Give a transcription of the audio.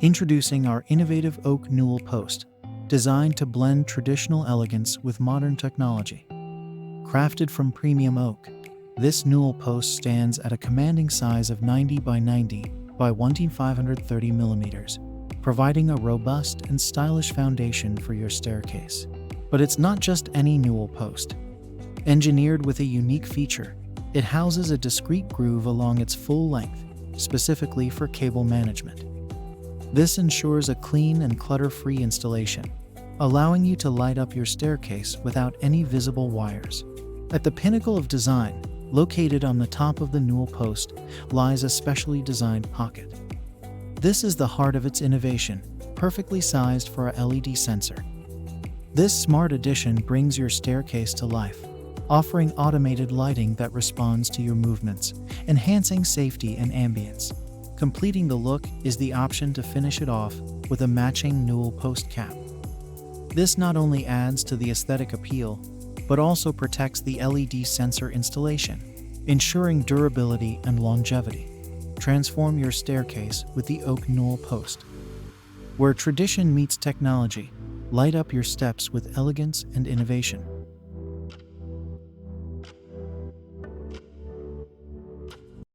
Introducing our innovative oak newel post, designed to blend traditional elegance with modern technology. Crafted from premium oak, this newel post stands at a commanding size of 90 by 90 by 1530 millimeters, providing a robust and stylish foundation for your staircase. But it's not just any newel post. Engineered with a unique feature, it houses a discrete groove along its full length, specifically for cable management. This ensures a clean and clutter-free installation, allowing you to light up your staircase without any visible wires. At the pinnacle of design, located on the top of the newel post, lies a specially designed pocket. This is the heart of its innovation, perfectly sized for a LED sensor. This smart addition brings your staircase to life, offering automated lighting that responds to your movements, enhancing safety and ambience. Completing the look is the option to finish it off with a matching newel post cap. This not only adds to the aesthetic appeal, but also protects the LED sensor installation, ensuring durability and longevity. Transform your staircase with the oak newel post. Where tradition meets technology, light up your steps with elegance and innovation.